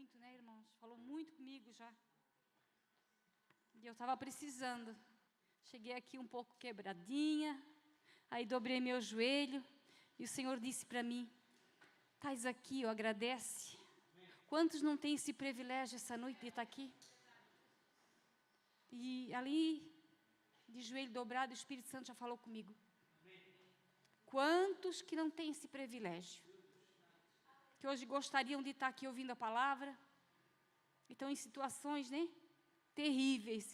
muito, né, irmãos? Falou muito comigo já. E eu estava precisando. Cheguei aqui um pouco quebradinha, aí dobrei meu joelho, e o Senhor disse para mim, estás aqui, agradece. Quantos não têm esse privilégio essa noite de estar aqui? E ali, de joelho dobrado, o Espírito Santo já falou comigo. Quantos que não têm esse privilégio? Que hoje gostariam de estar aqui ouvindo a palavra, e estão em situações, né, terríveis.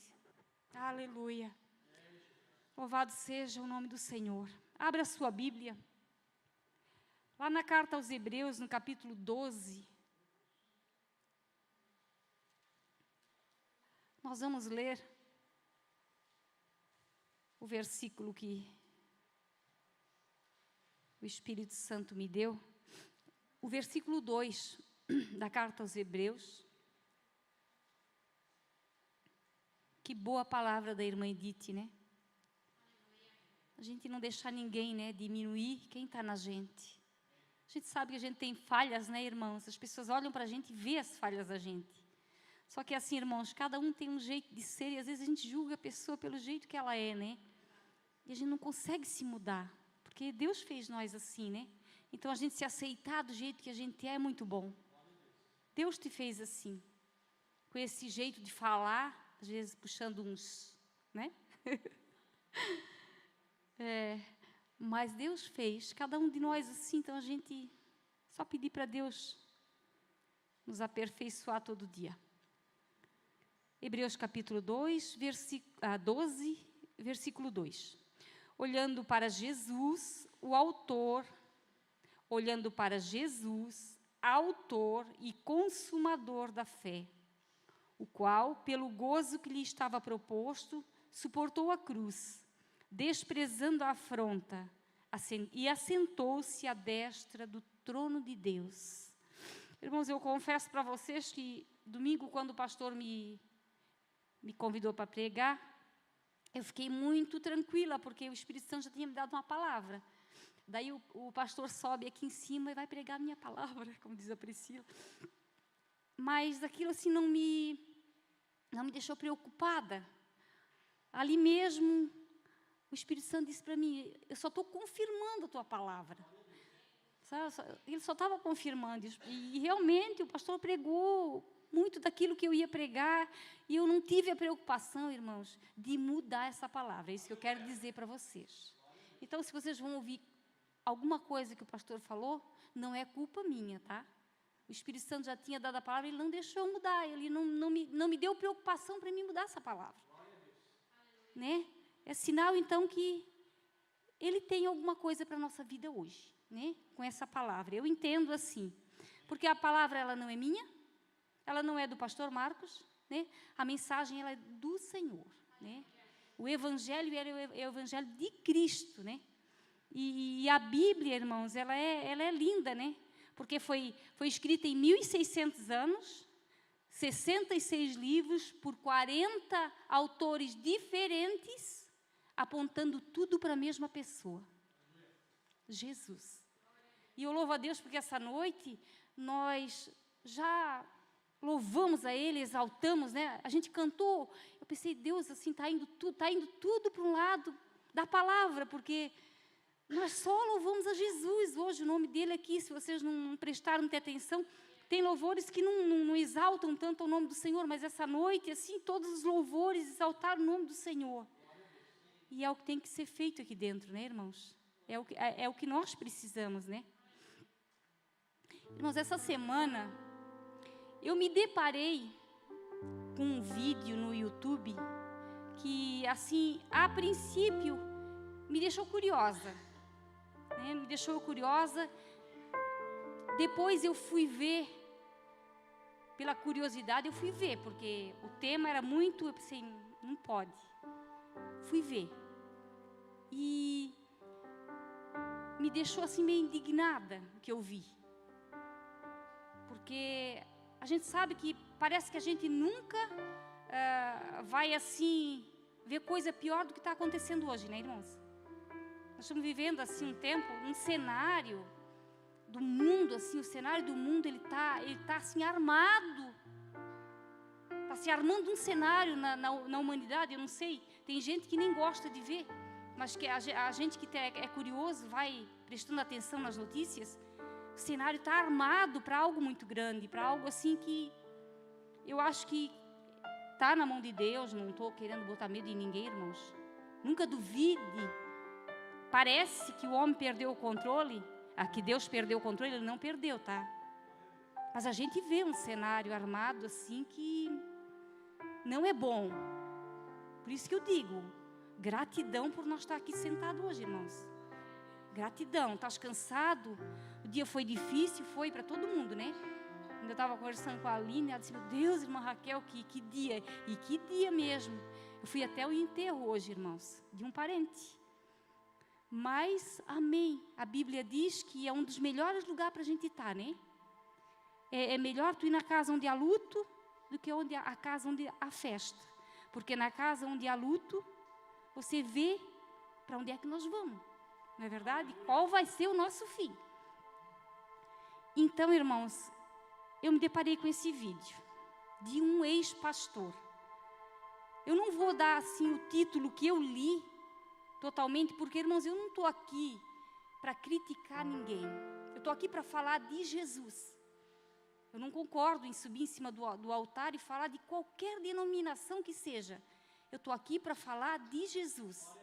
Aleluia. Louvado seja o nome do Senhor. Abra a sua Bíblia. Lá na carta aos Hebreus, no capítulo 12. Nós vamos ler o versículo que o Espírito Santo me deu. O versículo 2 da carta aos Hebreus. Que boa palavra da irmã Edith, né? A gente não deixar ninguém, né, diminuir quem está na gente. A gente sabe que a gente tem falhas, né, irmãos? As pessoas olham para a gente e vê as falhas da gente. Só que assim, irmãos, cada um tem um jeito de ser, e às vezes a gente julga a pessoa pelo jeito que ela é, né? E a gente não consegue se mudar, porque Deus fez nós assim, né? Então a gente se aceitar do jeito que a gente é muito bom. Deus te fez assim, com esse jeito de falar, às vezes puxando uns, né? Mas Deus fez cada um de nós assim, então a gente só pedir para Deus nos aperfeiçoar todo dia. Hebreus capítulo 12, versículo 2. Olhando para Jesus, autor e consumador da fé, o qual, pelo gozo que lhe estava proposto, suportou a cruz, desprezando a afronta, e assentou-se à destra do trono de Deus. Irmãos, eu confesso para vocês que domingo, quando o pastor me convidou para pregar, eu fiquei muito tranquila, porque o Espírito Santo já tinha me dado uma palavra. Daí o pastor sobe aqui em cima e vai pregar a minha palavra, como diz a Priscila. Mas aquilo assim não me deixou preocupada. Ali mesmo, o Espírito Santo disse para mim, eu só estou confirmando a tua palavra. Ele só estava confirmando. E realmente o pastor pregou muito daquilo que eu ia pregar, e eu não tive a preocupação, irmãos, de mudar essa palavra. É isso que eu quero dizer para vocês. Então, se vocês vão ouvir alguma coisa que o pastor falou, não é culpa minha, tá? O Espírito Santo já tinha dado a palavra, ele não deixou eu mudar, ele não me deu preocupação para mim mudar essa palavra. Né? É sinal, então, que ele tem alguma coisa para a nossa vida hoje, né? Com essa palavra. Eu entendo assim, porque a palavra ela não é minha, ela não é do pastor Marcos, né? A mensagem ela é do Senhor, né? O Evangelho é o Evangelho de Cristo, né? E a Bíblia, irmãos, ela é linda, né? Porque foi escrita em 1600 anos, 66 livros, por 40 autores diferentes, apontando tudo para a mesma pessoa, Jesus. E eu louvo a Deus porque essa noite nós já louvamos a Ele, exaltamos, né? A gente cantou, eu pensei, Deus, assim, está indo tudo para um lado da palavra, porque nós só louvamos a Jesus hoje, o nome dele aqui, se vocês não prestaram muita atenção, tem louvores que não exaltam tanto o nome do Senhor, mas essa noite, assim, todos os louvores exaltaram o nome do Senhor. E é o que tem que ser feito aqui dentro, né, irmãos? É o que nós precisamos, né? Irmãos, essa semana, eu me deparei com um vídeo no YouTube que, assim, a princípio, me deixou curiosa. Né? Me deixou curiosa. Depois eu fui ver, pela curiosidade, eu fui ver, porque o tema era muito, eu pensei, não pode. Fui ver. E me deixou assim meio indignada o que eu vi. Porque a gente sabe que parece que a gente nunca vai assim ver coisa pior do que está acontecendo hoje, né, irmãos? Nós estamos vivendo assim um tempo, um cenário do mundo, assim, o cenário do mundo, ele tá assim, armado. Está se armando um cenário na humanidade, eu não sei. Tem gente que nem gosta de ver, mas que a gente que é curioso, vai prestando atenção nas notícias. O cenário está armado para algo muito grande, para algo assim que eu acho que está na mão de Deus. Não estou querendo botar medo em ninguém, irmãos. Nunca duvide. Parece que o homem perdeu o controle, que Deus perdeu o controle, ele não perdeu, tá? Mas a gente vê um cenário armado assim que não é bom. Por isso que eu digo, gratidão por nós estar aqui sentado hoje, irmãos. Gratidão. Estás cansado? O dia foi difícil, foi para todo mundo, né? Ainda estava conversando com a Aline, ela disse, meu Deus, irmã Raquel, que dia. E que dia mesmo. Eu fui até o enterro hoje, irmãos, de um parente. Mas, amém, a Bíblia diz que é um dos melhores lugares para a gente estar, né? É melhor tu ir na casa onde há luto do que a casa onde há festa. Porque na casa onde há luto, você vê para onde é que nós vamos. Não é verdade? Qual vai ser o nosso fim? Então, irmãos, eu me deparei com esse vídeo de um ex-pastor. Eu não vou dar assim o título que eu li totalmente, porque, irmãos, eu não estou aqui para criticar ninguém. Eu estou aqui para falar de Jesus. Eu não concordo em subir em cima do altar e falar de qualquer denominação que seja. Eu estou aqui para falar de Jesus.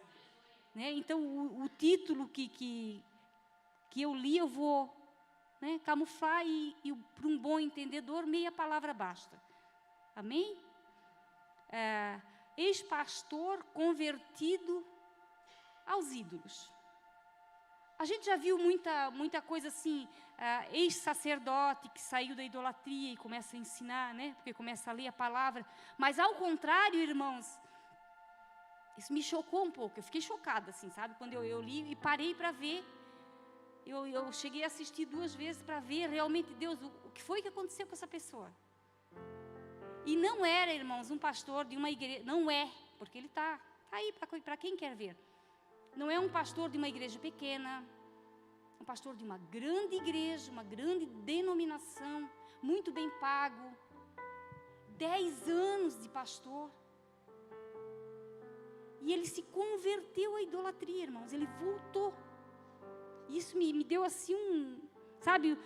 Né? Então, o título que eu li, eu vou, né, camuflar e para um bom entendedor, meia palavra basta. Amém? Ex-pastor convertido aos ídolos. A gente já viu muita coisa assim, ex-sacerdote que saiu da idolatria e começa a ensinar, né? Porque começa a ler a palavra. Mas ao contrário, irmãos, isso me chocou um pouco. Eu fiquei chocada, assim, sabe? Quando eu li e parei para ver. Eu cheguei a assistir 2 vezes para ver realmente, Deus, o que foi que aconteceu com essa pessoa. E não era, irmãos, um pastor de uma igreja, não é, porque ele está aí para quem quer ver. Não é um pastor de uma igreja pequena, um pastor de uma grande igreja, uma grande denominação, muito bem pago, 10 anos de pastor. E ele se converteu à idolatria, irmãos, ele voltou. Isso me deu assim sabe,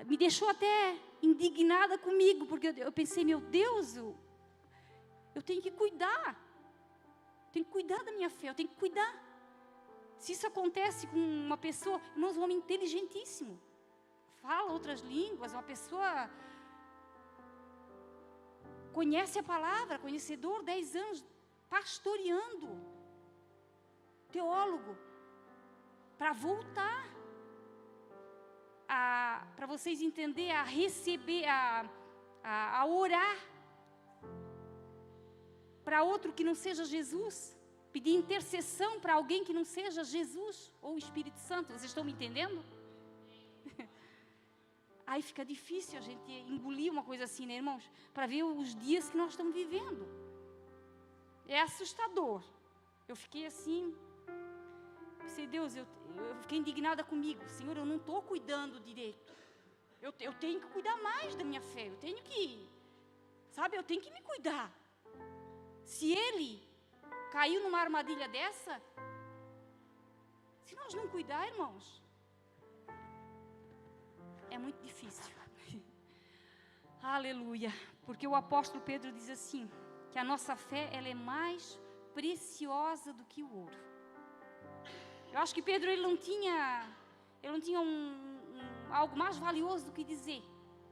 me deixou até indignada comigo, porque eu pensei, meu Deus, eu tenho que cuidar da minha fé, eu tenho que cuidar. Se isso acontece com uma pessoa, irmãos, um homem inteligentíssimo, fala outras línguas, uma pessoa conhece a palavra, conhecedor, 10 anos, pastoreando, teólogo, para voltar, para vocês entenderem, a receber, a orar para outro que não seja Jesus, pedir intercessão para alguém que não seja Jesus ou o Espírito Santo. Vocês estão me entendendo? Aí fica difícil a gente engolir uma coisa assim, né, irmãos? Para ver os dias que nós estamos vivendo. É assustador. Eu fiquei assim, pensei, Deus, eu fiquei indignada comigo. Senhor, eu não estou cuidando direito. Eu tenho que cuidar mais da minha fé. Eu tenho que, sabe, eu tenho que me cuidar. Se ele caiu numa armadilha dessa, se nós não cuidar, irmãos, é muito difícil. Aleluia. Porque o apóstolo Pedro diz assim, que a nossa fé, ela é mais preciosa do que o ouro. Eu acho que Pedro, ele não tinha algo mais valioso do que dizer,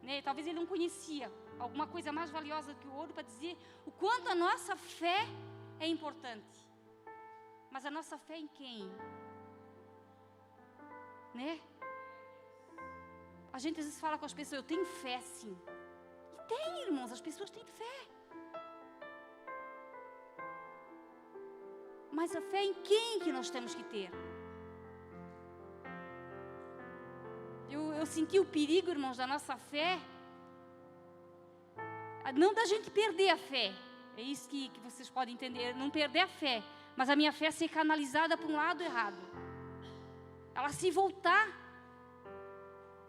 né? Talvez ele não conhecia alguma coisa mais valiosa do que o ouro para dizer o quanto a nossa fé é importante. Mas a nossa fé em quem? Né? A gente às vezes fala com as pessoas, eu tenho fé sim. E tem, irmãos, as pessoas têm fé. Mas a fé em quem que nós temos que ter? Eu senti o perigo, irmãos, da nossa fé, não da gente perder a fé. É isso que vocês podem entender, não perder a fé, mas a minha fé ser canalizada para um lado errado. Ela se voltar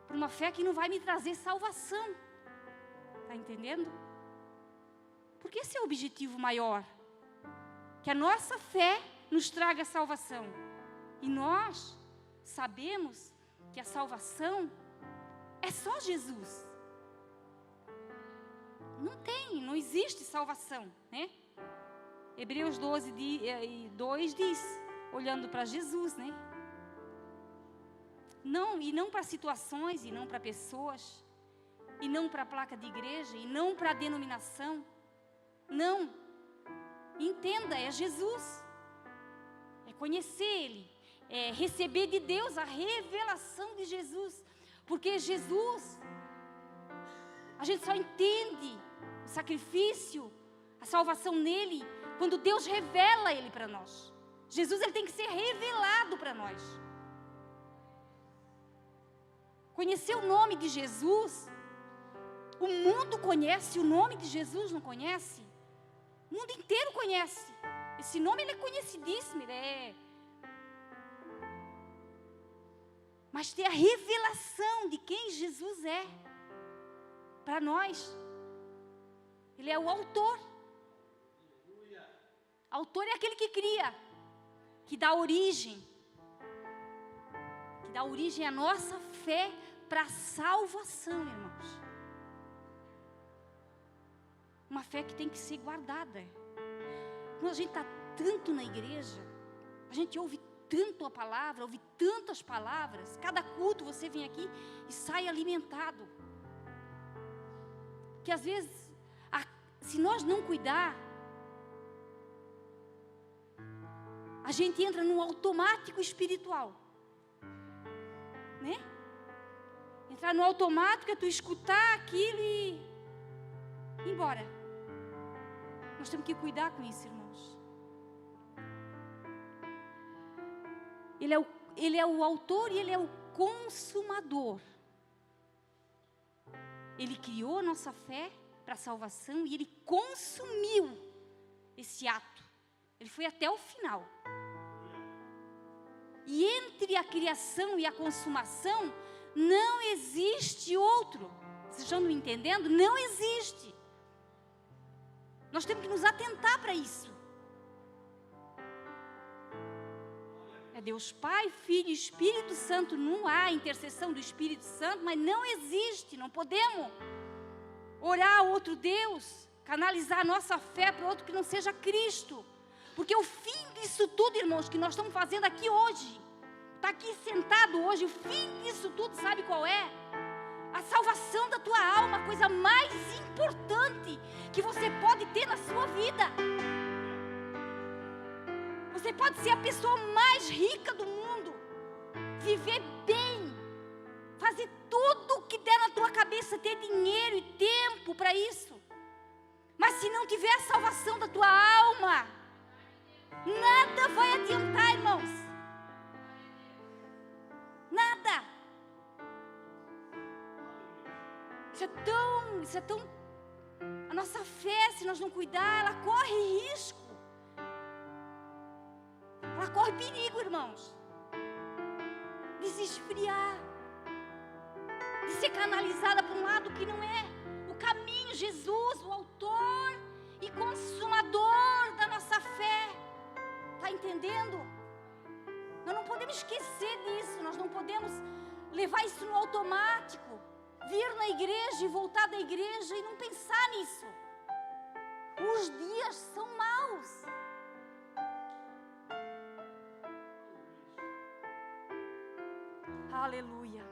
por uma fé que não vai me trazer salvação. Está entendendo? Porque esse é o objetivo maior. Que a nossa fé nos traga salvação. E nós sabemos que a salvação é só Jesus. Não existe salvação, né? Hebreus 12:2 diz, olhando para Jesus, né? Não para situações, e não para pessoas, e não para a placa de igreja, e não para a denominação. Não. Entenda, é Jesus. É conhecer Ele. É receber de Deus a revelação de Jesus. Porque Jesus, a gente só entende o sacrifício, a salvação nele, quando Deus revela Ele para nós. Jesus, Ele tem que ser revelado para nós. Conhecer o nome de Jesus, o mundo conhece, o nome de Jesus não conhece? O mundo inteiro conhece. Esse nome, ele é conhecidíssimo, Mas ter a revelação de quem Jesus é, para nós. Ele é o autor. Autor é aquele que cria, que dá origem. Que dá origem à nossa fé para a salvação, irmãos. Uma fé que tem que ser guardada. Quando a gente está tanto na igreja, a gente ouve tanto a palavra, ouve tantas palavras. Cada culto você vem aqui e sai alimentado. Que às vezes, se nós não cuidar, a gente entra num automático espiritual. Né? Entrar no automático é tu escutar aquilo e ir embora. Nós temos que cuidar com isso, irmãos. Ele é o autor e Ele é o consumador. Ele criou a nossa fé para a salvação e Ele consumiu esse ato. Ele foi até o final. E entre a criação e a consumação, não existe outro. Vocês estão me entendendo? Não existe. Nós temos que nos atentar para isso. É Deus Pai, Filho e Espírito Santo. Não há intercessão do Espírito Santo, mas não existe. Não podemos orar a outro Deus, canalizar a nossa fé para outro que não seja Cristo. Porque o fim disso tudo, irmãos, que nós estamos fazendo aqui hoje, está aqui sentado hoje, o fim disso tudo, sabe qual é? A salvação da tua alma, a coisa mais importante que você pode ter na sua vida. Você pode ser a pessoa mais rica do mundo, viver bem, fazer tudo o que der na tua cabeça, ter dinheiro e tempo para isso. Mas se não tiver a salvação da tua alma, nada vai adiantar, irmãos. Nada. Isso é tão... A nossa fé, se nós não cuidar, ela corre risco. Ela corre perigo, irmãos. De se esfriar. De ser canalizada para um lado que não é o caminho. Jesus, o autor e consumador da nossa fé. Está entendendo? Nós não podemos esquecer disso. Nós não podemos levar isso no automático. Vir na igreja e voltar da igreja e não pensar nisso. Os dias são maus. Aleluia.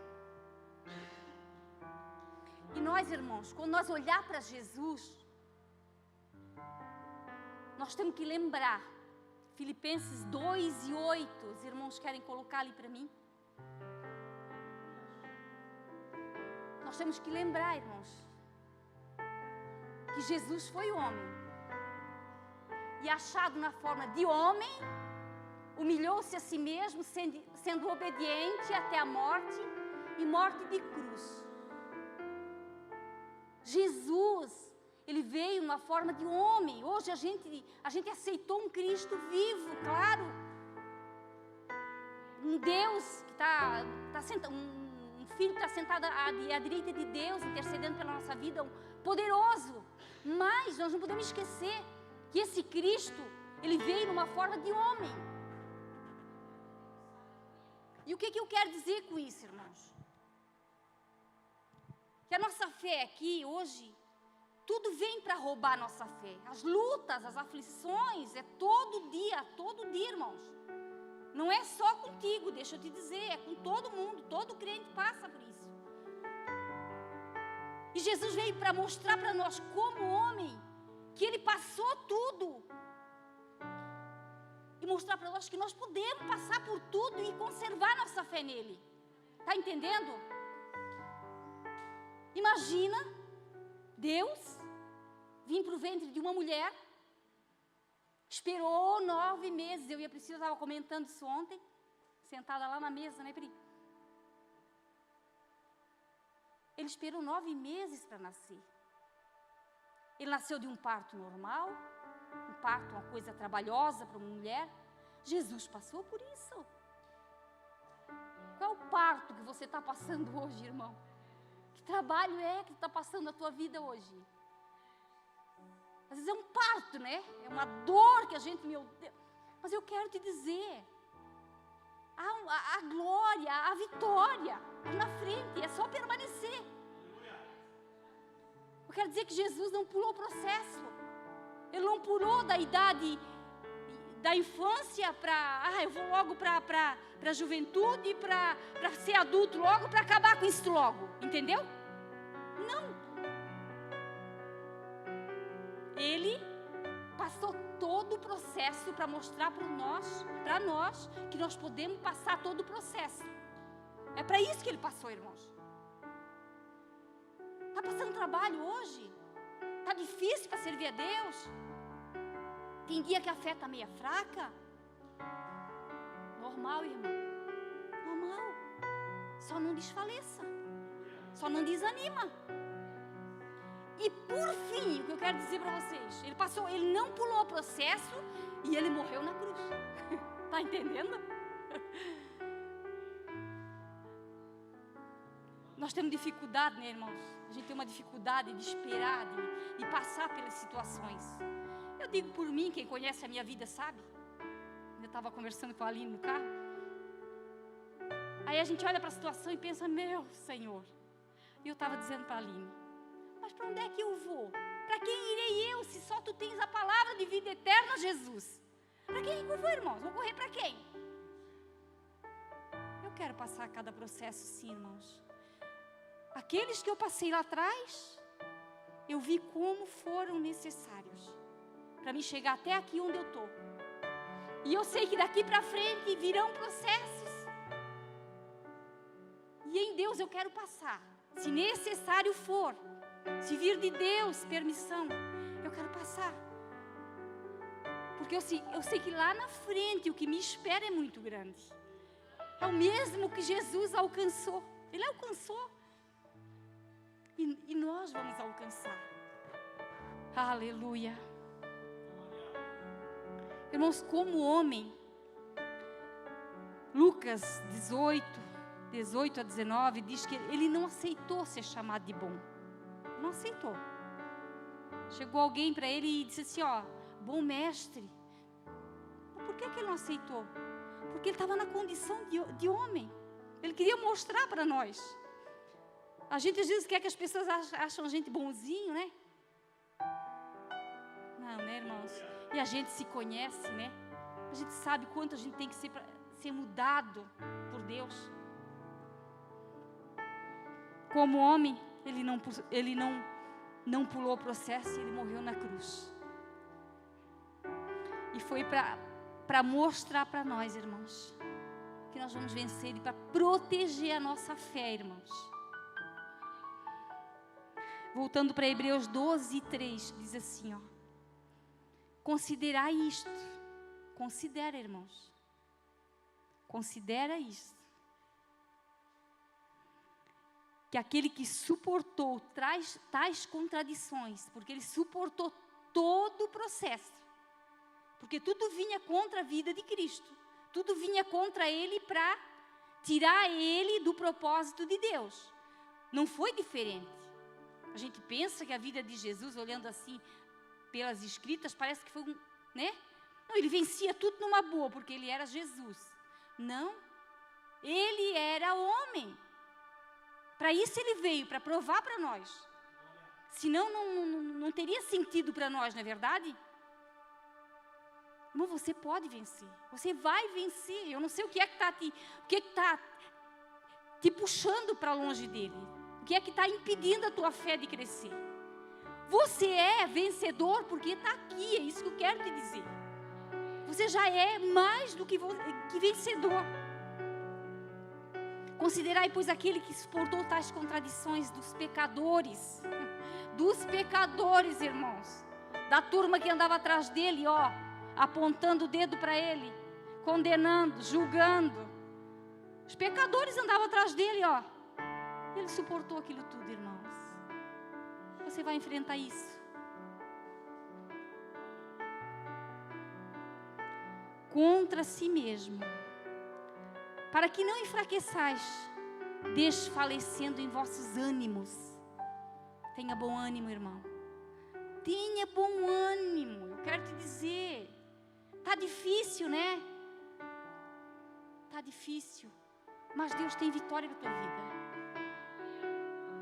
E nós, irmãos, quando nós olhar para Jesus, nós temos que lembrar Filipenses 2:8. Os irmãos querem colocar ali para mim? Nós temos que lembrar, irmãos, que Jesus foi homem. E achado na forma de homem, humilhou-se a si mesmo, sendo obediente até a morte e morte de cruz. Jesus, Ele veio na forma de homem. Hoje a gente aceitou um Cristo vivo, claro. Um Deus que está sentado, um um filho que está sentado à direita de Deus, intercedendo pela nossa vida, um poderoso. Mas nós não podemos esquecer que esse Cristo, ele veio numa forma de homem. E o que eu quero dizer com isso, irmãos? Que a nossa fé aqui, hoje, tudo vem para roubar a nossa fé. As lutas, as aflições, é todo dia, irmãos. Não é só contigo, deixa eu te dizer, é com todo mundo, todo crente passa por isso. E Jesus veio para mostrar para nós, como homem, que Ele passou tudo. E mostrar para nós que nós podemos passar por tudo e conservar nossa fé nele. Está entendendo? Imagina Deus vir para o ventre de uma mulher, esperou 9 meses. Eu e a Priscila estava comentando isso ontem, sentada lá na mesa, né, Pri? Ele esperou 9 meses para nascer. Ele nasceu de um parto normal, um parto, uma coisa trabalhosa para uma mulher. Jesus passou por isso. Qual é o parto que você está passando hoje, irmão? Que trabalho é que está passando na tua vida hoje? Às vezes é um parto, né? É uma dor que a gente, meu Deus. Mas eu quero te dizer, a glória, a vitória na frente, é só permanecer. Eu quero dizer que Jesus não pulou o processo. Ele não pulou da idade da infância para, eu vou logo para a juventude, para ser adulto logo, para acabar com isso logo. Entendeu? Não. Ele passou todo o processo para mostrar para nós que nós podemos passar todo o processo. É para isso que ele passou, irmãos. Está passando trabalho hoje? Está difícil para servir a Deus? Tem dia que a fé está meia fraca? Normal, irmão. Normal. Só não desfaleça. Só não desanima. E por fim, o que eu quero dizer para vocês, ele não pulou o processo e ele morreu na cruz. Está entendendo? Nós temos dificuldade, né, irmãos? A gente tem uma dificuldade de esperar, de passar pelas situações. Eu digo por mim, quem conhece a minha vida sabe. Eu estava conversando com a Aline no carro. Aí a gente olha para a situação e pensa, meu Senhor. E eu estava dizendo para a Aline, mas para onde é que eu vou? Para quem irei eu, se só tu tens a palavra de vida eterna, Jesus? Para quem eu vou, irmãos? Vou correr para quem? Eu quero passar cada processo sim, irmãos. Aqueles que eu passei lá atrás, eu vi como foram necessários para me chegar até aqui onde eu estou. E eu sei que daqui para frente virão processos. E em Deus eu quero passar. Se necessário for, se vir de Deus permissão, eu quero passar. Porque eu sei que lá na frente o que me espera é muito grande. É o mesmo que Jesus alcançou. Ele alcançou. E nós vamos alcançar. Aleluia. Irmãos, como homem, Lucas 18 a 19, diz que ele não aceitou ser chamado de bom. Não aceitou. Chegou alguém para ele e disse assim, bom mestre. Por que ele não aceitou? Porque ele estava na condição de homem. Ele queria mostrar para nós. A gente às vezes quer que as pessoas acham a gente bonzinho, né? Não, né, irmãos? E a gente se conhece, né? A gente sabe quanto a gente tem que ser mudado por Deus. Como homem, ele não pulou o processo e ele morreu na cruz. E foi para mostrar para nós, irmãos, que nós vamos vencer e para proteger a nossa fé, irmãos. Voltando para Hebreus 12:3, diz assim, considerai isto. Considera, irmãos. Considera isto. Que aquele que suportou tais contradições, porque ele suportou todo o processo, porque tudo vinha contra a vida de Cristo, tudo vinha contra ele para tirar ele do propósito de Deus. Não foi diferente. A gente pensa que a vida de Jesus, olhando assim pelas escritas, parece que foi né? Não, ele vencia tudo numa boa, porque ele era Jesus. Não, ele era homem. Para isso ele veio, para provar para nós. Senão não teria sentido para nós, não é verdade? Irmão, você pode vencer. Você vai vencer. Eu não sei o que é que está te puxando para longe dele. O que é que está impedindo a tua fé de crescer? Você é vencedor porque está aqui. É isso que eu quero te dizer. Você já é mais do que vencedor. Considerai, pois, aquele que suportou tais contradições dos pecadores. Dos pecadores, irmãos. Da turma que andava atrás dele, ó, apontando o dedo para ele, condenando, julgando. Os pecadores andavam atrás dele, ó. Ele suportou aquilo tudo, irmãos. Você vai enfrentar isso. Contra si mesmo, para que não enfraqueçais, desfalecendo em vossos ânimos. Tenha bom ânimo, irmão. Tenha bom ânimo. Eu quero te dizer, tá difícil, né? Tá difícil, mas Deus tem vitória na tua vida.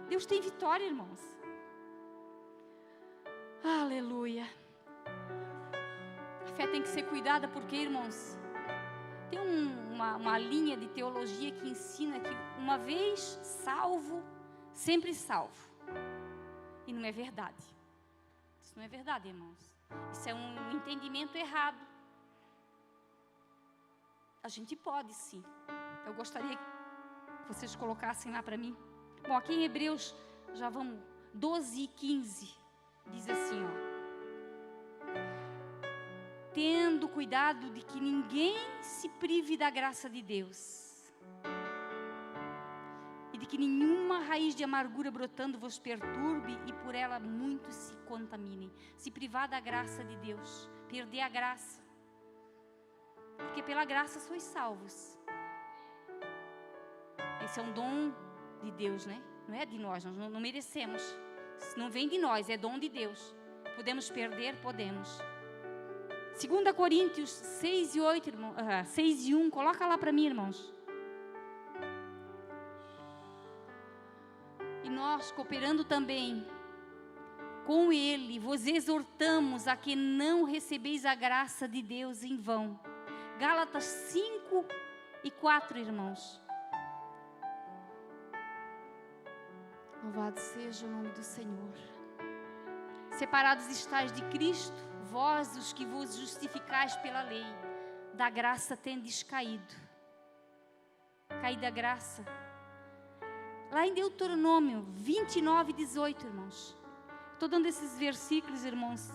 Deus tem vitória, irmãos. Aleluia. A fé tem que ser cuidada porque, irmãos, tem uma linha de teologia que ensina que uma vez salvo, sempre salvo. E não é verdade. Isso não é verdade, irmãos. Isso é um entendimento errado. A gente pode, sim. Eu gostaria que vocês colocassem lá para mim. Bom, aqui em Hebreus, já vamos, 12 e 15, diz assim, ó. Tendo cuidado de que ninguém se prive da graça de Deus, e de que nenhuma raiz de amargura brotando vos perturbe, e por ela muitos se contaminem. Se privar da graça de Deus, perder a graça, porque pela graça sois salvos. Esse é um dom de Deus, né? Não é de nós, nós não merecemos. Não vem de nós, é dom de Deus. Podemos perder? Podemos. 2 Coríntios 6 e 8, irmão, 6 e 1, coloca lá para mim, irmãos. E nós, cooperando também com Ele, vos exortamos a que não recebeis a graça de Deus em vão. Gálatas 5 e 4, irmãos. Louvado seja o nome do Senhor. Separados estáis de Cristo, vós os que vos justificais pela lei, da graça tendes caído. Caída a graça. Lá em Deuteronômio 29, 18, irmãos. Estou dando esses versículos, irmãos,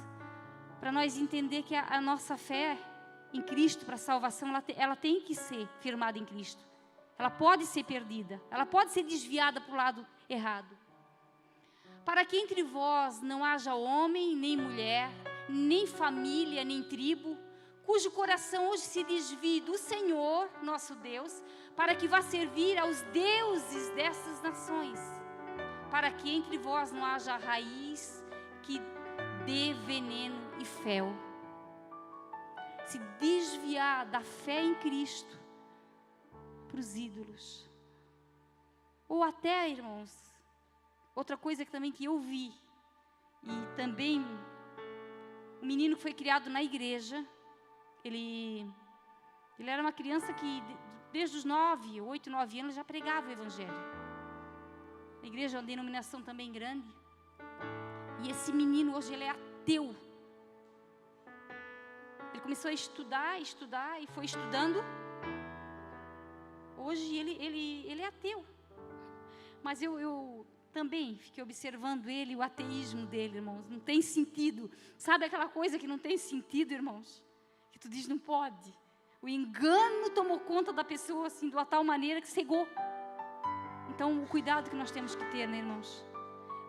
para nós entender que a nossa fé em Cristo para a salvação, ela tem que ser firmada em Cristo. Ela pode ser perdida, ela pode ser desviada para o lado errado. Para que entre vós não haja homem, nem mulher, nem família, nem tribo, cujo coração hoje se desvie do Senhor, nosso Deus, para que vá servir aos deuses dessas nações. Para que entre vós não haja raiz que dê veneno e fel. Se desviar da fé em Cristo para os ídolos. Ou até, irmãos, outra coisa que também que eu vi, e também um menino que foi criado na igreja, ele era uma criança que desde os 8, 9 anos já pregava o evangelho. A igreja é uma denominação também grande. E esse menino hoje ele é ateu. Ele começou a estudar e foi estudando. Hoje ele é ateu. Mas eu também fiquei observando ele, o ateísmo dele, irmãos. Não tem sentido. Sabe aquela coisa que não tem sentido, irmãos? Que tu diz, não pode. O engano tomou conta da pessoa, assim, de uma tal maneira que cegou. Então, o cuidado que nós temos que ter, né, irmãos?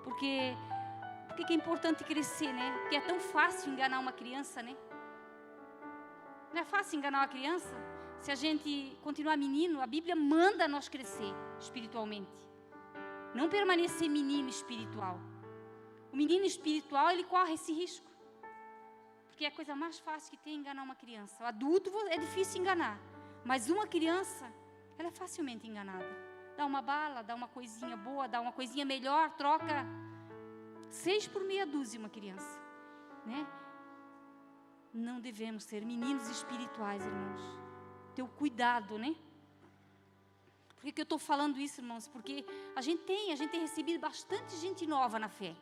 Porque que é importante crescer, né? Porque é tão fácil enganar uma criança, né? Não é fácil enganar uma criança? se a gente continuar menino, a Bíblia manda nós crescer espiritualmente. Não permanecer menino espiritual. O menino espiritual, ele corre esse risco. Porque é a coisa mais fácil que tem enganar uma criança. O adulto é difícil enganar. Mas uma criança, ela é facilmente enganada. Dá uma bala, dá uma coisinha boa, dá uma coisinha melhor, troca 6 por meia dúzia uma criança, né? Não devemos ser meninos espirituais, irmãos. Ter o cuidado, né? Por que eu estou falando isso, irmãos? Porque a gente tem recebido bastante gente nova na fé.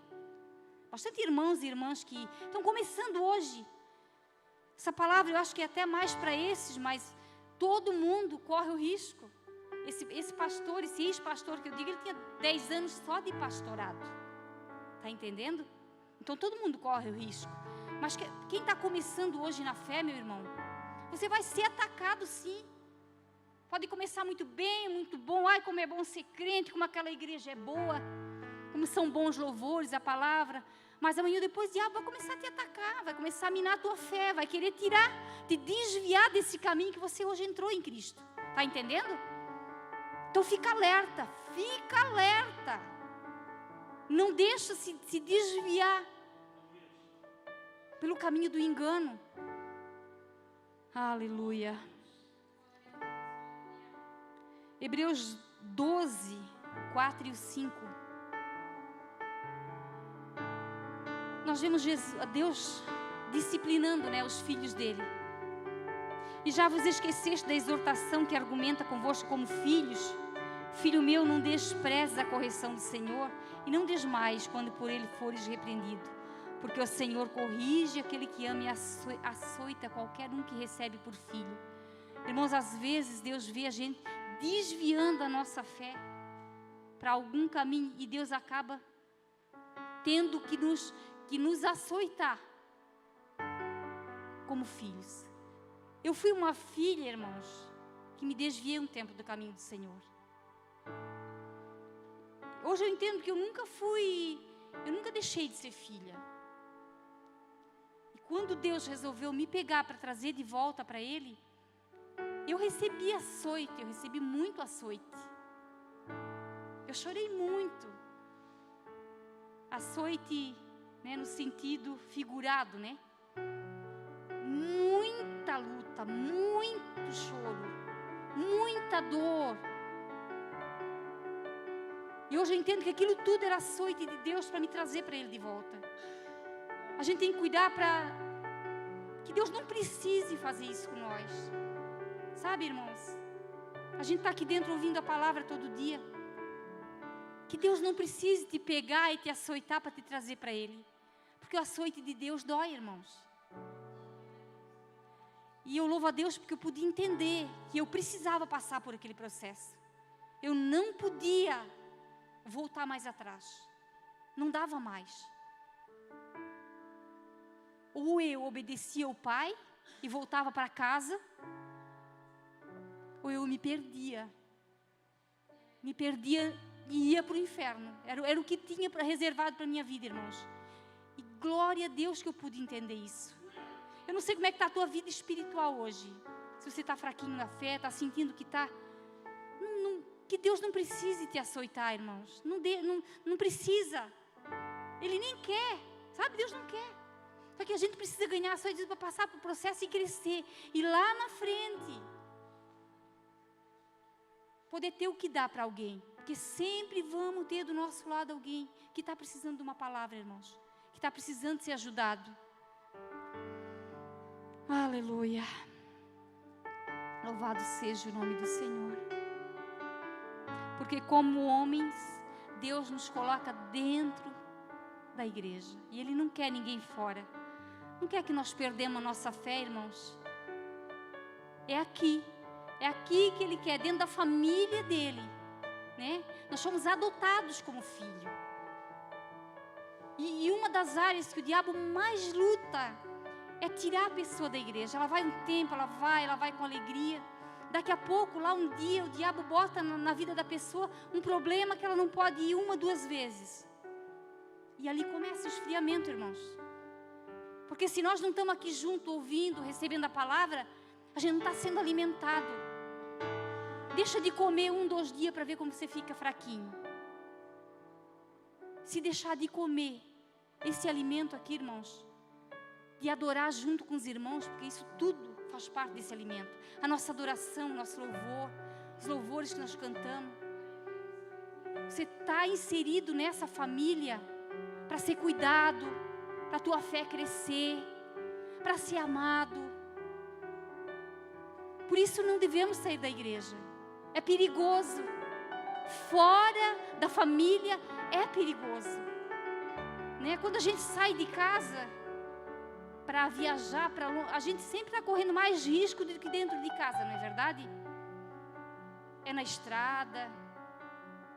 Bastante irmãos e irmãs que estão começando hoje. Essa palavra eu acho que é até mais para esses, mas todo mundo corre o risco. Esse pastor, esse ex-pastor que eu digo, ele tinha 10 anos só de pastorado. Está entendendo? Então todo mundo corre o risco. Mas quem está começando hoje na fé, meu irmão, você vai ser atacado sim. Pode começar muito bem, muito bom. Ai, como é bom ser crente, como aquela igreja é boa, como são bons louvores, a palavra. Mas amanhã depois o diabo vai começar a te atacar, vai começar a minar a tua fé, vai querer tirar, te desviar desse caminho que você hoje entrou em Cristo. Está entendendo? Então fica alerta, fica alerta. Não deixa se desviar pelo caminho do engano. Aleluia. Hebreus 12, 4 e 5. Nós vemos Deus disciplinando, né, os filhos dele. E já vos esqueceste da exortação que argumenta convosco como filhos? Filho meu, não desprezes a correção do Senhor, e não desmaies quando por ele fores repreendido. Porque o Senhor corrige aquele que ama e açoita qualquer um que recebe por filho. Irmãos, às vezes Deus vê a gente desviando a nossa fé para algum caminho, e Deus acaba tendo que nos açoitar como filhos. Eu fui uma filha, irmãos, que me desviei um tempo do caminho do Senhor. Hoje eu entendo que eu nunca deixei de ser filha. E quando Deus resolveu me pegar para trazer de volta para Ele, eu recebi açoite, eu recebi muito açoite. Eu chorei muito. Açoite, né, no sentido figurado, né? Muita luta, muito choro, muita dor. E hoje eu entendo que aquilo tudo era açoite de Deus para me trazer para Ele de volta. A gente tem que cuidar para que Deus não precise fazer isso com nós. Sabe, irmãos? A gente está aqui dentro ouvindo a palavra todo dia. Que Deus não precise te pegar e te açoitar para te trazer para Ele. Porque o açoite de Deus dói, irmãos. E eu louvo a Deus porque eu pude entender que eu precisava passar por aquele processo. Eu não podia voltar mais atrás. Não dava mais. Ou eu obedecia ao Pai e voltava para casa, ou eu me perdia. Me perdia e ia para o inferno. Era o que tinha reservado para a minha vida, irmãos. E glória a Deus que eu pude entender isso. Eu não sei como é que está a tua vida espiritual hoje. Se você está fraquinho na fé, está sentindo que está... que Deus não precise te açoitar, irmãos. Não precisa. Ele nem quer. Sabe, Deus não quer. Só que a gente precisa ganhar açoite para passar por processo e crescer. E lá na frente, poder ter o que dar para alguém. Porque sempre vamos ter do nosso lado alguém que está precisando de uma palavra, irmãos. Que está precisando ser ajudado. Aleluia. Louvado seja o nome do Senhor. Porque como homens, Deus nos coloca dentro da igreja. E Ele não quer ninguém fora. Não quer que nós perdemos a nossa fé, irmãos. É aqui que Ele quer, dentro da família dEle, né? Nós somos adotados como filho. E uma das áreas que o diabo mais luta é tirar a pessoa da igreja. Ela vai um tempo, ela vai com alegria. Daqui a pouco, lá um dia, o diabo bota na vida da pessoa um problema que ela não pode ir 1, 2 vezes. E ali começa o esfriamento, irmãos. Porque se nós não estamos aqui junto, ouvindo, recebendo a palavra, A gente não está sendo alimentado. Deixa de comer 1, 2 dias para ver como você fica fraquinho. Se deixar de comer esse alimento aqui, irmãos, de adorar junto com os irmãos, porque isso tudo faz parte desse alimento. A nossa adoração, o nosso louvor, os louvores que nós cantamos. Você está inserido nessa família para ser cuidado, para a tua fé crescer, para ser amado. Por isso não devemos sair da igreja. É perigoso. Fora da família é perigoso. Né? Quando a gente sai de casa para viajar para longe, a gente sempre está correndo mais risco do que dentro de casa, não é verdade? É na estrada,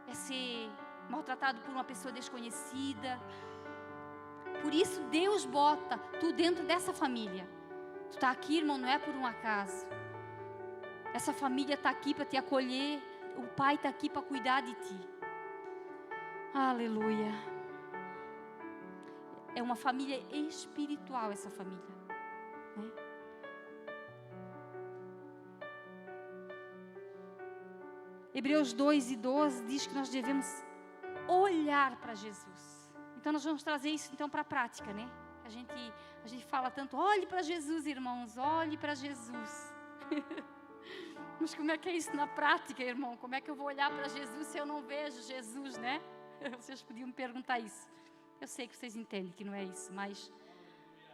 é ser maltratado por uma pessoa desconhecida. Por isso Deus bota tu dentro dessa família. Tu está aqui, irmão, não é por um acaso. Essa família está aqui para te acolher. O Pai está aqui para cuidar de ti. Aleluia. É uma família espiritual essa família, né? Hebreus 2:12 diz que nós devemos olhar para Jesus. Então nós vamos trazer isso então para a prática, né? A gente fala tanto, olhe para Jesus, irmãos, olhe para Jesus. Mas como é que é isso na prática, irmão? Como é que eu vou olhar para Jesus se eu não vejo Jesus, né? Vocês podiam me perguntar isso. Eu sei que vocês entendem que não é isso, mas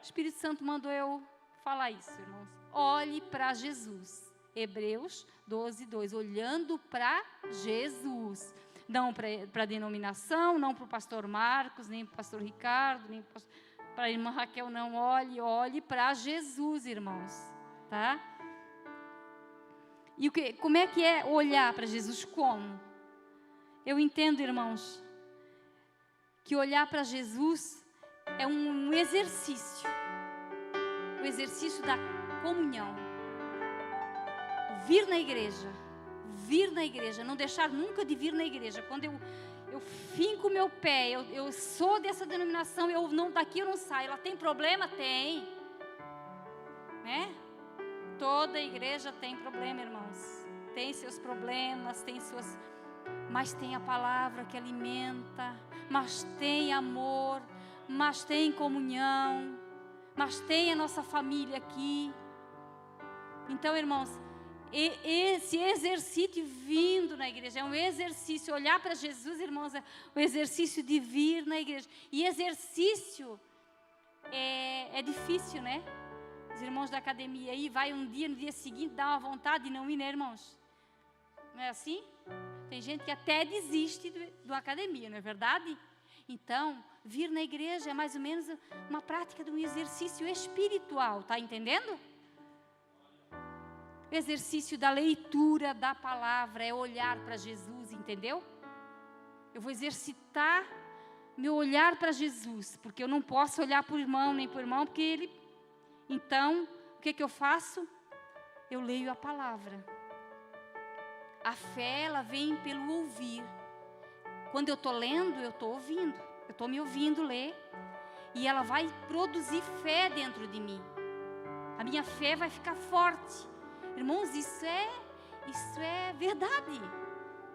o Espírito Santo mandou eu falar isso, irmãos. Olhe para Jesus. Hebreus 12:2. Olhando para Jesus. Não para a denominação, não para o pastor Marcos, nem para o pastor Ricardo, nem para a irmã Raquel, não. Olhe para Jesus, irmãos. Tá? E como é que é olhar para Jesus? Como? Eu entendo, irmãos, que olhar para Jesus é um exercício. O exercício da comunhão. Vir na igreja, não deixar nunca de vir na igreja. Quando eu finco o meu pé, eu sou dessa denominação, daqui eu não saio. Ela tem problema? Tem. Né? Toda igreja tem problema, irmãos. Tem seus problemas, mas tem a palavra que alimenta, mas tem amor, mas tem comunhão, mas tem a nossa família aqui. Então, irmãos, esse exercício vindo na igreja é um exercício. Olhar para Jesus, irmãos, é o exercício de vir na igreja. E exercício é difícil, né? Os irmãos da academia aí, vai um dia, no dia seguinte dá uma vontade de não ir, né, irmãos? Não é assim? Tem gente que até desiste da academia, não é verdade? Então, vir na igreja é mais ou menos uma prática de um exercício espiritual, tá entendendo? O exercício da leitura da palavra é olhar para Jesus, entendeu? Eu vou exercitar meu olhar para Jesus, porque eu não posso olhar para o irmão, nem para o irmão, porque ele... Então, o que eu faço? Eu leio a palavra. A fé, ela vem pelo ouvir. Quando eu estou lendo, eu estou ouvindo. Eu estou me ouvindo ler. E ela vai produzir fé dentro de mim. A minha fé vai ficar forte. Irmãos, isso é verdade.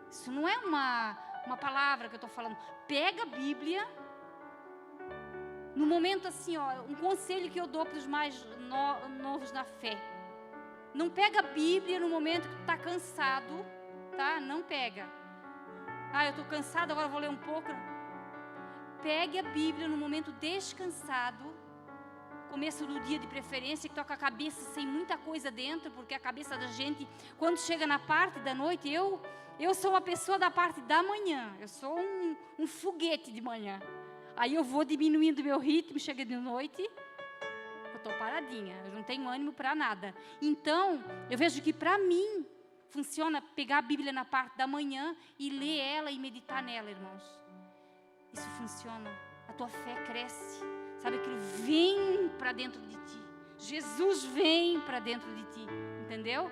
Isso não é uma palavra que eu estou falando. Pega a Bíblia. No momento assim, um conselho que eu dou para os mais novos na fé. Não pega a Bíblia no momento que tu está cansado, tá? Não pega. Eu estou cansado, agora vou ler um pouco. Pegue a Bíblia no momento descansado, começo do dia de preferência, que está com a cabeça sem muita coisa dentro, porque a cabeça da gente, quando chega na parte da noite, eu sou uma pessoa da parte da manhã, eu sou um foguete de manhã. Aí eu vou diminuindo o meu ritmo, chega de noite, eu estou paradinha, eu não tenho ânimo para nada. Então, eu vejo que para mim, funciona pegar a Bíblia na parte da manhã e ler ela e meditar nela, irmãos. Isso funciona, a tua fé cresce, sabe, aquilo vem para dentro de ti. Jesus vem para dentro de ti, entendeu?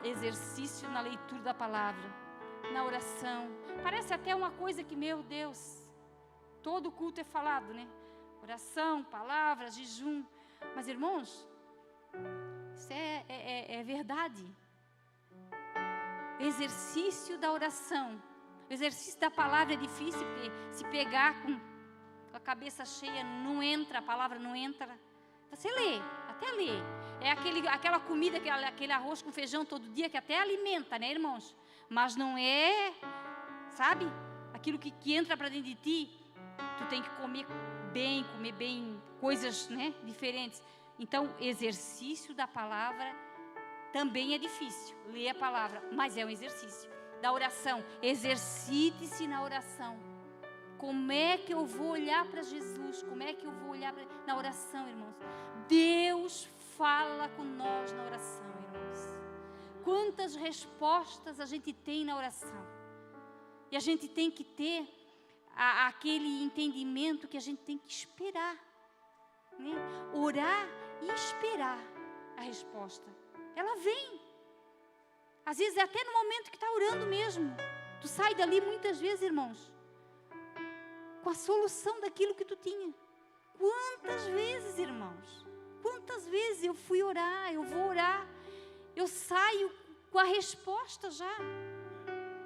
Exercício na leitura da palavra. Na oração, parece até uma coisa que, meu Deus, todo culto é falado, né? Oração, palavra, jejum, mas irmãos, Isso é verdade. O exercício da oração, o exercício da palavra é difícil, porque se pegar com a cabeça cheia, não entra, a palavra não entra. Você lê, até lê. É aquela comida, aquele arroz com feijão todo dia, que até alimenta, né, irmãos? Mas não é, sabe? Aquilo que entra para dentro de ti, tu tem que comer bem coisas, né, diferentes. Então, exercício da palavra também é difícil. Ler a palavra, mas é um exercício. Da oração, exercite-se na oração. Como é que eu vou olhar para Jesus? Como é que eu vou olhar na oração, irmãos? Deus fala com nós na oração, irmãos. Quantas respostas a gente tem na oração. E a gente tem que ter aquele entendimento que a gente tem que esperar, né? Orar e esperar a resposta. Ela vem. Às vezes é até no momento que está orando mesmo. Tu sai dali muitas vezes, irmãos, com a solução daquilo que tu tinha. Quantas vezes, irmãos? Quantas vezes eu fui orar, eu vou orar, eu saio com a resposta já.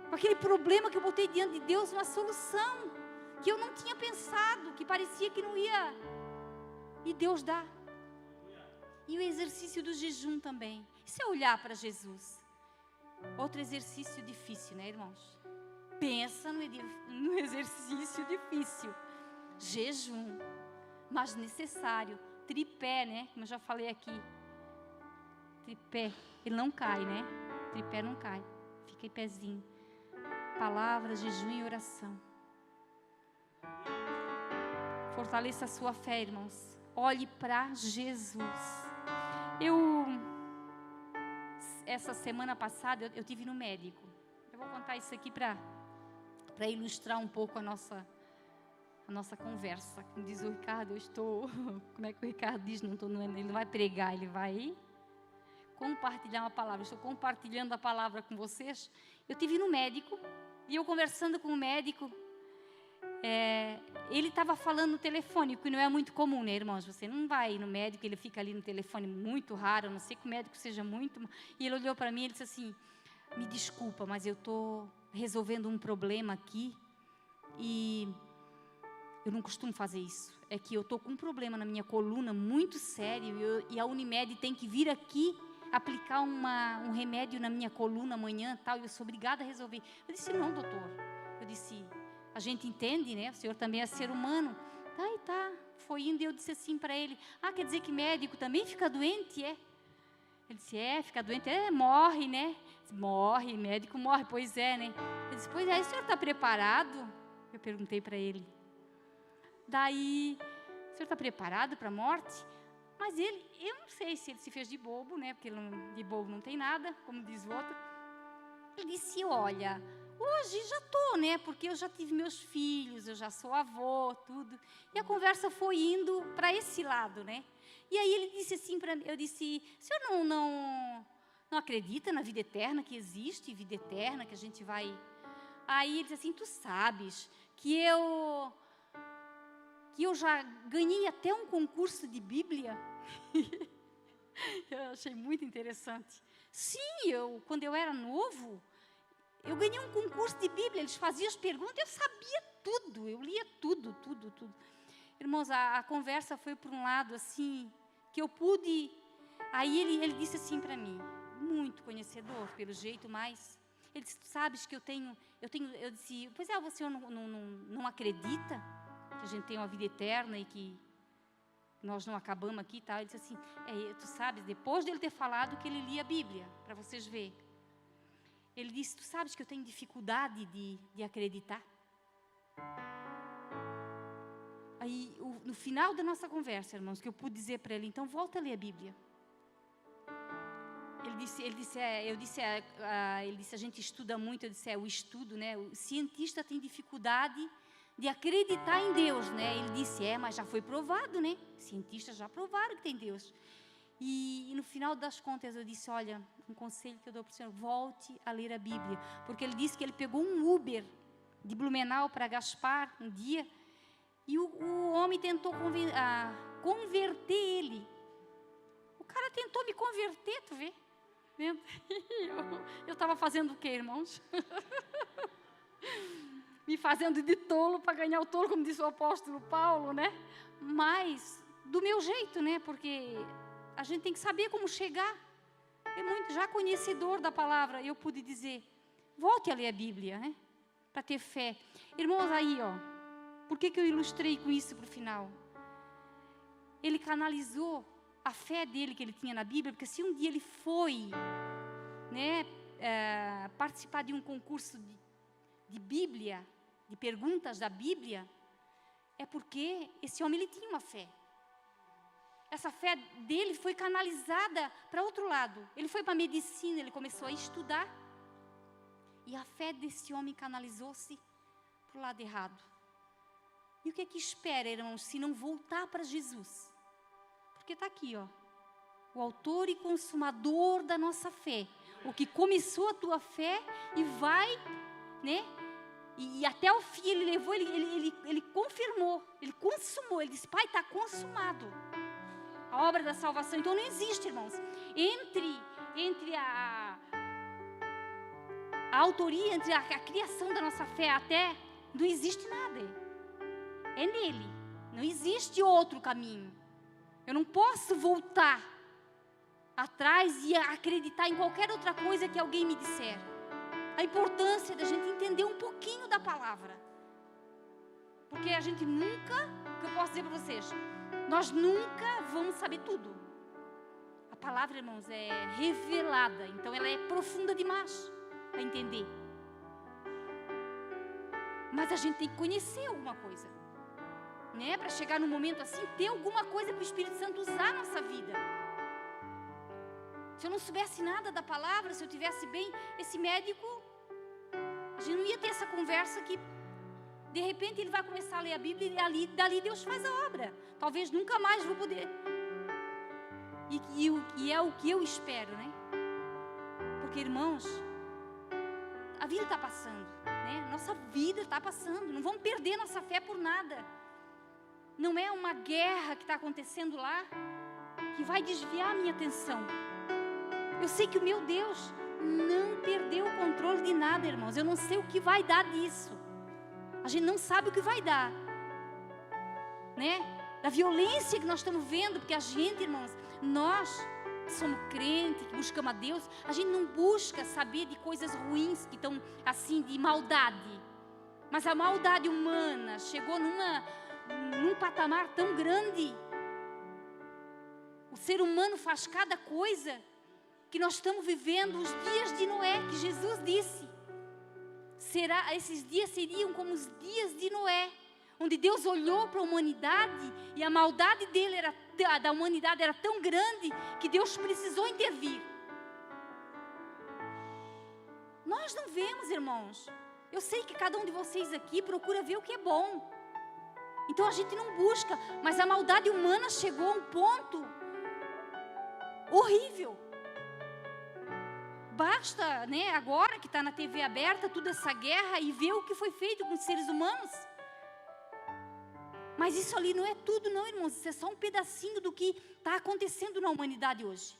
Com aquele problema que eu botei diante de Deus, uma solução que eu não tinha pensado, que parecia que não ia. E Deus dá. E o exercício do jejum também. Isso é olhar para Jesus. Outro exercício difícil, né, irmãos? Pensa no exercício difícil. Jejum, mas necessário. Tripé, né? Como eu já falei aqui. Tripé, ele não cai, né? Tripé não cai. Fica em pezinho. Palavra, jejum e oração. Fortaleça a sua fé, irmãos. Olhe para Jesus. Essa semana passada, eu tive no médico. Eu vou contar isso aqui para ilustrar um pouco a nossa conversa. Como diz o Ricardo, eu estou... Como é que o Ricardo diz? Ele não vai pregar, ele vai compartilhar uma palavra. Eu estou compartilhando a palavra com vocês. Eu tive no médico, e eu conversando com o médico, ele estava falando no telefone, o que não é muito comum, né, irmãos? Você não vai no médico, ele fica ali no telefone, muito raro, a não ser que o médico seja muito... E ele olhou para mim e disse assim, me desculpa, mas eu estou resolvendo um problema aqui, e eu não costumo fazer isso. É que eu estou com um problema na minha coluna muito sério, e a Unimed tem que vir aqui aplicar um remédio na minha coluna amanhã, tal, e eu sou obrigada a resolver. Eu disse, não, doutor. Eu disse... A gente entende, né? O senhor também é ser humano. Tá. Foi indo e eu disse assim para ele, quer dizer que médico também fica doente, é? Ele disse, fica doente, morre, né? Morre, médico morre, pois é, né? Eu disse, pois é, o senhor está preparado? Eu perguntei para ele. Daí, o senhor está preparado para a morte? Mas eu não sei se ele se fez de bobo, né? Porque de bobo não tem nada, como diz o outro. Ele disse, olha... Hoje já estou, né? Porque eu já tive meus filhos, eu já sou avô, tudo. E a conversa foi indo para esse lado, né? E aí ele disse assim para mim, eu disse, o senhor não acredita na vida eterna, que existe vida eterna, que a gente vai... Aí ele disse assim, tu sabes que eu já ganhei até um concurso de Bíblia? Eu achei muito interessante. Sim, quando eu era novo... Eu ganhei um concurso de Bíblia, eles faziam as perguntas, eu sabia tudo, eu lia tudo. Irmãos, a conversa foi por um lado assim, que eu pude... Aí ele disse assim para mim, muito conhecedor, pelo jeito, mas... Ele disse, tu sabes que eu disse, pois o senhor não acredita que a gente tem uma vida eterna e que nós não acabamos aqui e tal? Ele disse assim, tu sabes, depois dele ter falado que ele lia a Bíblia, para vocês verem. Ele disse, tu sabes que eu tenho dificuldade de acreditar? Aí, no final da nossa conversa, irmãos, que eu pude dizer para ele, então volta a ler a Bíblia. Ele disse, a gente estuda muito, eu disse, o estudo, né? O cientista tem dificuldade de acreditar em Deus, né? Ele disse, mas já foi provado, né? Cientistas já provaram que tem Deus. E no final das contas eu disse, olha, um conselho que eu dou para o senhor, volte a ler a Bíblia. Porque ele disse que ele pegou um Uber de Blumenau para Gaspar um dia, e o homem tentou converter ele. O cara tentou me converter, tu vê? Eu estava fazendo o quê, irmãos? Me fazendo de tolo para ganhar o tolo, como disse o apóstolo Paulo, né? Mas do meu jeito, né? Porque a gente tem que saber como chegar. É muito já conhecedor da palavra, eu pude dizer, volte a ler a Bíblia, né? Para ter fé. Irmãos, aí, ó, por que eu ilustrei com isso para o final? Ele canalizou a fé dele que ele tinha na Bíblia, porque se um dia ele foi, né, participar de um concurso de Bíblia, de perguntas da Bíblia, é porque esse homem ele tinha uma fé. Essa fé dele foi canalizada para outro lado. Ele foi para a medicina, ele começou a estudar. E a fé desse homem canalizou-se para o lado errado. E o que é que espera, irmãos, se não voltar para Jesus? Porque está aqui, ó. O autor e consumador da nossa fé. O que começou a tua fé e vai, né? E até o fim ele levou, ele confirmou, ele consumou. Ele disse, Pai, está consumado. A obra da salvação. Então não existe, irmãos, entre a autoria, entre a criação da nossa fé até, não existe nada. É nele. Não existe outro caminho. Eu não posso voltar atrás e acreditar em qualquer outra coisa que alguém me disser. A importância da gente entender um pouquinho da palavra. Porque a gente nunca, o que eu posso dizer para vocês, nós nunca vamos saber tudo. A palavra, irmãos, é revelada. Então ela é profunda demais para entender. Mas a gente tem que conhecer alguma coisa, né? Para chegar num momento assim, ter alguma coisa para o Espírito Santo usar na nossa vida. Se eu não soubesse nada da palavra, se eu tivesse bem, esse médico, a gente não ia ter essa conversa que de repente ele vai começar a ler a Bíblia e dali Deus faz a obra. Talvez nunca mais vou poder. E é o que eu espero, né? Porque, irmãos, a vida está passando, né? Nossa vida está passando. Não vamos perder nossa fé por nada. Não é uma guerra que está acontecendo lá que vai desviar a minha atenção. Eu sei que o meu Deus não perdeu o controle de nada, irmãos. Eu não sei o que vai dar disso. A gente não sabe o que vai dar, né? Da violência que nós estamos vendo, porque a gente, irmãos, nós que somos crentes, que buscamos a Deus, a gente não busca saber de coisas ruins que estão assim, de maldade. Mas a maldade humana chegou num patamar tão grande. O ser humano faz cada coisa que nós estamos vivendo os dias de Noé, que Jesus disse. Esses dias seriam como os dias de Noé, onde Deus olhou para a humanidade e a maldade da humanidade era tão grande que Deus precisou intervir. Nós não vemos, irmãos. Eu sei que cada um de vocês aqui procura ver o que é bom. Então a gente não busca, mas a maldade humana chegou a um ponto horrível. Basta, né, agora que está na TV aberta, toda essa guerra e ver o que foi feito com os seres humanos. Mas isso ali não é tudo não, irmãos. Isso é só um pedacinho do que está acontecendo na humanidade hoje.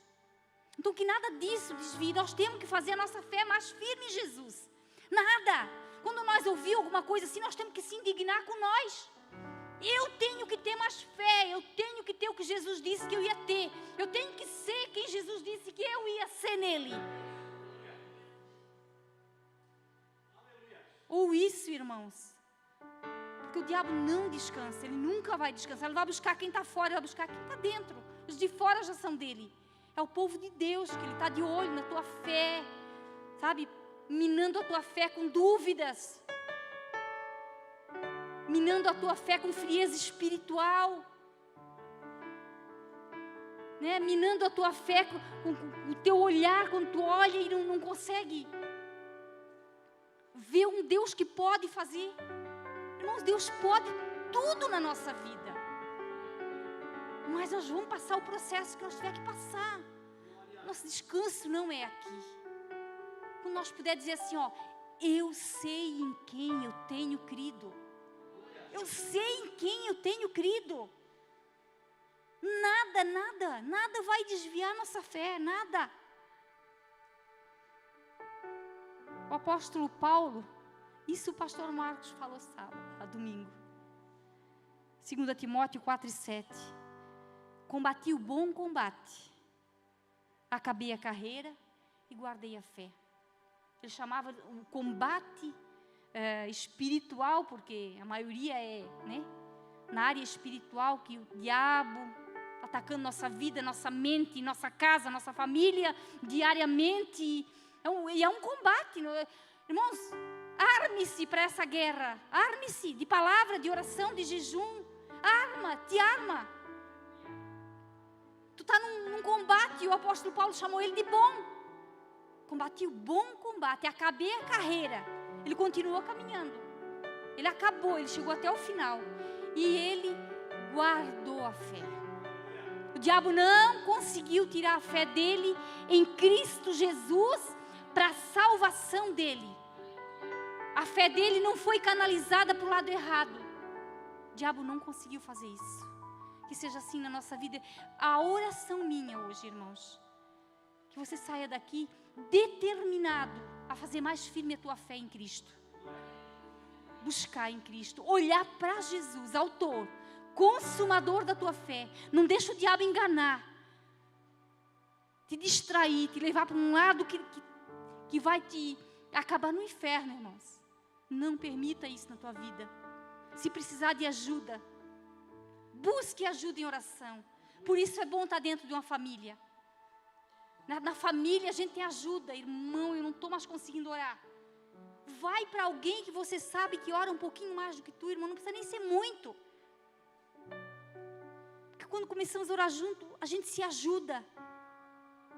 Então que nada disso desvie. Nós temos que fazer a nossa fé mais firme em Jesus. Nada. Quando nós ouvimos alguma coisa assim, nós temos que se indignar com nós. Eu tenho que ter mais fé. Eu tenho que ter o que Jesus disse que eu ia ter. Eu tenho que ser quem Jesus disse que eu ia ser nele. Ou isso, irmãos, porque o diabo não descansa, ele nunca vai descansar, ele vai buscar quem está fora, ele vai buscar quem está dentro. Os de fora já são dele. É o povo de Deus, que ele está de olho na tua fé, sabe, minando a tua fé com dúvidas, minando a tua fé com frieza espiritual, né? Minando a tua fé com o teu olhar, quando tu olha e não consegue ver um Deus que pode fazer. Irmãos, Deus pode tudo na nossa vida. Mas nós vamos passar o processo que nós tiver que passar. Nosso descanso não é aqui. Quando nós puder dizer assim, ó, eu sei em quem eu tenho crido. Eu sei em quem eu tenho crido. Nada vai desviar nossa fé, nada. O apóstolo Paulo, isso o pastor Marcos falou domingo. 2 Timóteo 4:7. Combati o bom combate, acabei a carreira e guardei a fé. Ele chamava o combate espiritual, porque a maioria na área espiritual, que o diabo atacando nossa vida, nossa mente, nossa casa, nossa família, diariamente. E é um combate. Irmãos, arme-se para essa guerra. Arme-se de palavra, de oração, de jejum. Te arma. Tu está num combate, e o apóstolo Paulo chamou ele de bom. Combati o bom combate, acabei a carreira. Ele continuou caminhando. Ele acabou, ele chegou até o final. E ele guardou a fé. O diabo não conseguiu tirar a fé dele em Cristo Jesus para a salvação dele. A fé dele não foi canalizada para o lado errado. O diabo não conseguiu fazer isso. Que seja assim na nossa vida. A oração minha hoje, irmãos, que você saia daqui determinado a fazer mais firme a tua fé em Cristo. Buscar em Cristo, olhar para Jesus, autor, consumador da tua fé. Não deixa o diabo enganar, te distrair, te levar para um lado que vai te acabar no inferno, irmãos. Não permita isso na tua vida. Se precisar de ajuda, busque ajuda em oração. Por isso é bom estar dentro de uma família. Na família a gente tem ajuda. Irmão, eu não estou mais conseguindo orar. Vai para alguém que você sabe que ora um pouquinho mais do que tu, irmão. Não precisa nem ser muito. Porque quando começamos a orar junto, a gente se ajuda.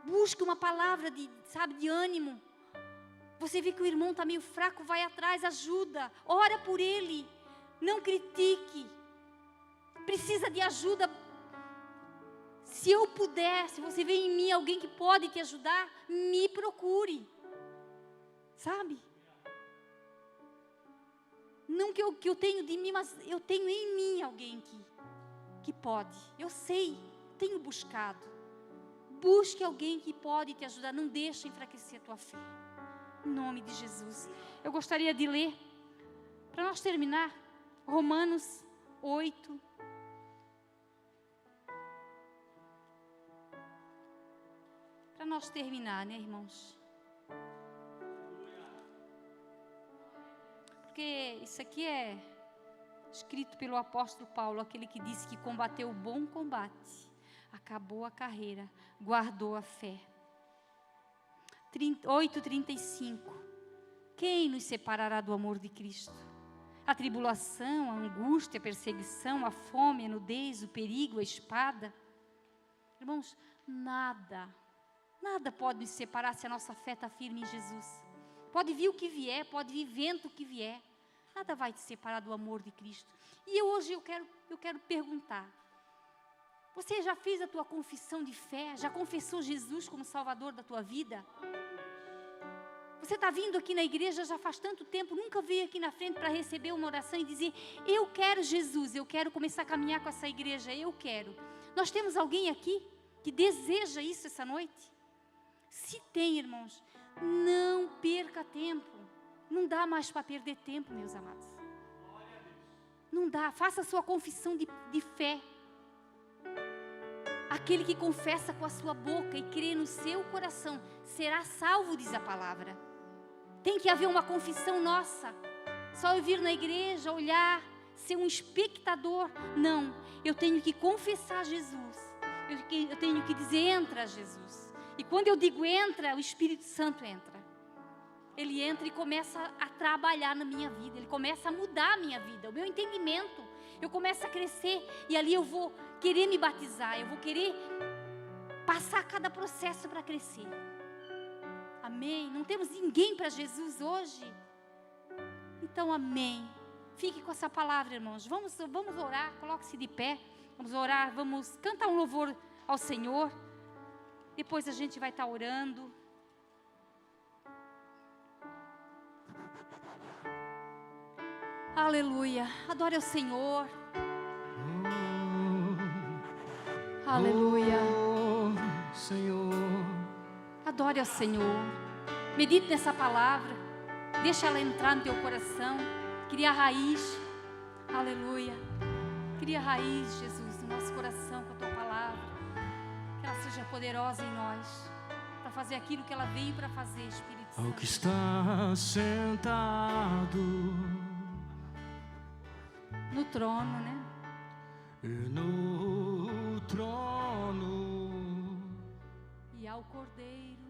Busca uma palavra de ânimo. Você vê que o irmão está meio fraco, vai atrás, ajuda. Ora por ele. Não critique. Precisa de ajuda. Se eu puder, se você vê em mim alguém que pode te ajudar, me procure. Sabe? Não que eu tenho de mim, mas eu tenho em mim alguém que pode. Eu sei, tenho buscado. Busque alguém que pode te ajudar. Não deixe enfraquecer a tua fé. Em nome de Jesus. Eu gostaria de ler, para nós terminar, Romanos 8. Para nós terminar, né, irmãos? Porque isso aqui é escrito pelo apóstolo Paulo, aquele que disse que combateu o bom combate, acabou a carreira, guardou a fé. 8:35. Quem nos separará do amor de Cristo? A tribulação, a angústia, a perseguição, a fome, a nudez, o perigo, a espada. Irmãos, nada pode nos separar se a nossa fé está firme em Jesus. Pode vir o que vier, pode vir vento que vier. Nada vai te separar do amor de Cristo. E hoje eu quero perguntar. Você já fez a tua confissão de fé? Já confessou Jesus como Salvador da tua vida? Você está vindo aqui na igreja já faz tanto tempo, nunca veio aqui na frente para receber uma oração e dizer: eu quero Jesus, eu quero começar a caminhar com essa igreja, eu quero. Nós temos alguém aqui que deseja isso essa noite? Se tem, irmãos, não perca tempo. Não dá mais para perder tempo, meus amados. Não dá. Faça a sua confissão de fé. Aquele que confessa com a sua boca e crê no seu coração será salvo, diz a palavra. Tem que haver uma confissão nossa. Só eu vir na igreja, olhar, ser um espectador. Não. Eu tenho que confessar Jesus. Eu tenho que dizer: entra, Jesus. E quando eu digo entra, o Espírito Santo entra. Ele entra e começa a trabalhar na minha vida. Ele começa a mudar a minha vida, o meu entendimento. Eu começo a crescer e ali eu vou querer me batizar. Eu vou querer passar cada processo para crescer. Amém? Não temos ninguém para Jesus hoje? Então, amém. Fique com essa palavra, irmãos. Vamos orar. Coloque-se de pé. Vamos orar. Vamos cantar um louvor ao Senhor. Depois a gente vai estar orando. Aleluia. Adore ao Senhor. Aleluia. Oh, Senhor. Adore ao Senhor. Medite nessa palavra. Deixa ela entrar no teu coração. Cria raiz. Aleluia. Cria raiz, Jesus, no nosso coração com a tua palavra. Que ela seja poderosa em nós, para fazer aquilo que ela veio para fazer, Espírito Santo. Ao que está sentado No trono, né? no trono E ao Cordeiro